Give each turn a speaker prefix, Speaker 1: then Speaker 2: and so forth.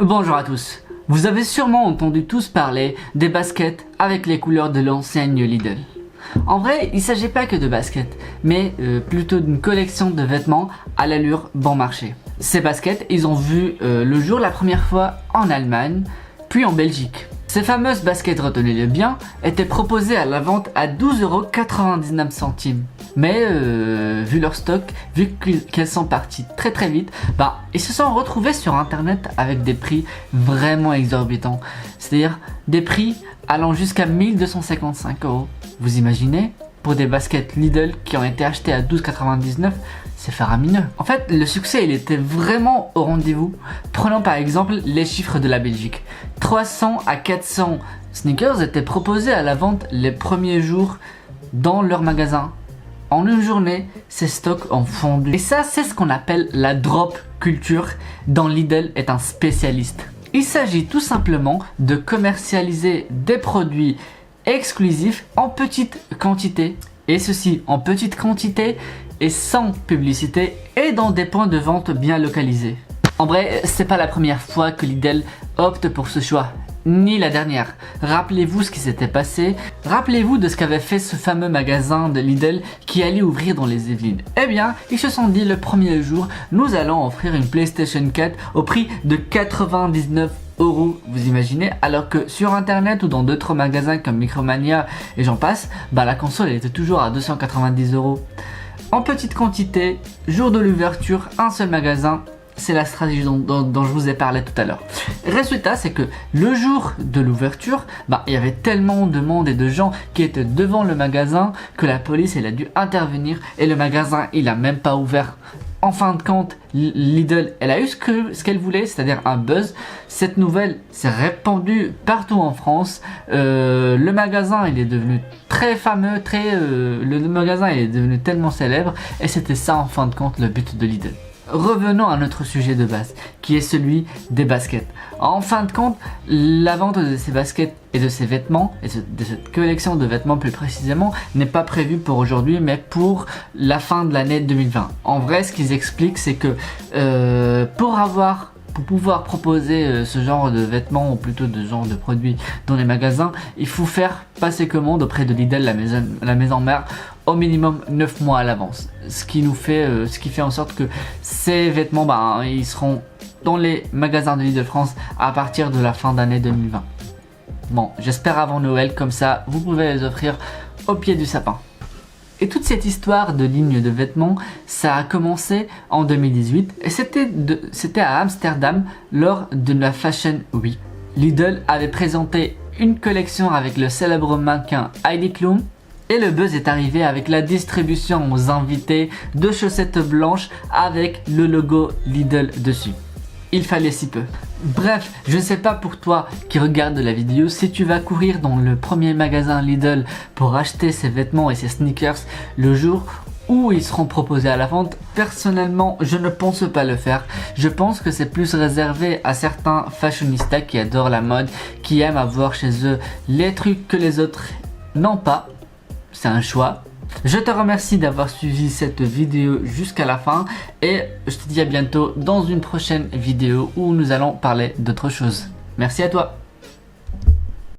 Speaker 1: Bonjour à tous. Vous avez sûrement entendu tous parler des baskets avec les couleurs de l'enseigne Lidl. En vrai, il ne s'agit pas que de baskets, mais plutôt d'une collection de vêtements à l'allure bon marché. Ces baskets, ils ont vu le jour la première fois en Allemagne, puis en Belgique. Ces fameuses baskets, retenez-le bien, étaient proposées à la vente à 12,99 €. Mais vu leur stock, vu qu'elles sont parties très vite, ils se sont retrouvés sur internet avec des prix vraiment exorbitants. C'est-à-dire des prix allant jusqu'à 1255 €. Vous imaginez? Pour des baskets Lidl qui ont été achetées à 12,99 €, c'est faramineux. En fait, le succès, il était vraiment au rendez-vous. Prenons par exemple les chiffres de la Belgique. 300 à 400 sneakers étaient proposés à la vente les premiers jours dans leur magasin. En une journée, ces stocks ont fondu. Et ça, c'est ce qu'on appelle la drop culture, dont Lidl est un spécialiste. Il s'agit tout simplement de commercialiser des produits exclusifs en petite quantité. Et ceci en petite quantité et sans publicité et dans des points de vente bien localisés. En vrai, c'est pas la première fois que Lidl opte pour ce choix, ni la dernière. Rappelez-vous ce qui s'était passé, rappelez-vous de ce qu'avait fait ce fameux magasin de Lidl qui allait ouvrir dans les Yvelines. Eh bien, ils se sont dit le premier jour, nous allons offrir une PlayStation 4 au prix de 99 €, vous imaginez, alors que sur internet ou dans d'autres magasins comme Micromania et j'en passe, la console elle était toujours à 290 €. En petite quantité, jour de l'ouverture, un seul magasin, c'est la stratégie dont je vous ai parlé tout à l'heure. Résultat, c'est que le jour de l'ouverture, il y avait tellement de monde et de gens qui étaient devant le magasin que la police elle a dû intervenir et le magasin il a même pas ouvert. En fin de compte, Lidl, elle a eu ce qu'elle voulait, c'est-à-dire un buzz. Cette nouvelle s'est répandue partout en France. Le magasin, il est devenu très fameux, le magasin il est devenu tellement célèbre. Et c'était ça, en fin de compte, le but de Lidl. Revenons à notre sujet de base, qui est celui des baskets. En fin de compte, la vente de ces baskets et de ces vêtements, et de cette collection de vêtements plus précisément, n'est pas prévue pour aujourd'hui, mais pour la fin de l'année 2020. En vrai, ce qu'ils expliquent, c'est que pour pouvoir proposer ce genre de vêtements, ou plutôt de genre de produits dans les magasins, il faut faire passer commande auprès de Lidl, la maison mère, au minimum 9 mois à l'avance. Ce qui fait en sorte que ces vêtements, ils seront dans les magasins de Lidl France à partir de la fin d'année 2020. Bon, j'espère avant Noël, comme ça vous pouvez les offrir au pied du sapin. Et toute cette histoire de ligne de vêtements, ça a commencé en 2018 et c'était à Amsterdam lors de la Fashion Week. Lidl avait présenté une collection avec le célèbre mannequin Heidi Klum et le buzz est arrivé avec la distribution aux invités de chaussettes blanches avec le logo Lidl dessus. Il fallait si peu. Bref, je ne sais pas pour toi qui regarde la vidéo si tu vas courir dans le premier magasin Lidl pour acheter ces vêtements et ces sneakers le jour où ils seront proposés à la vente. Personnellement, je ne pense pas le faire. Je pense que c'est plus réservé à certains fashionistas qui adorent la mode, qui aiment avoir chez eux les trucs que les autres n'ont pas. C'est un choix. Je te remercie d'avoir suivi cette vidéo jusqu'à la fin et je te dis à bientôt dans une prochaine vidéo où nous allons parler d'autre chose. Merci à toi.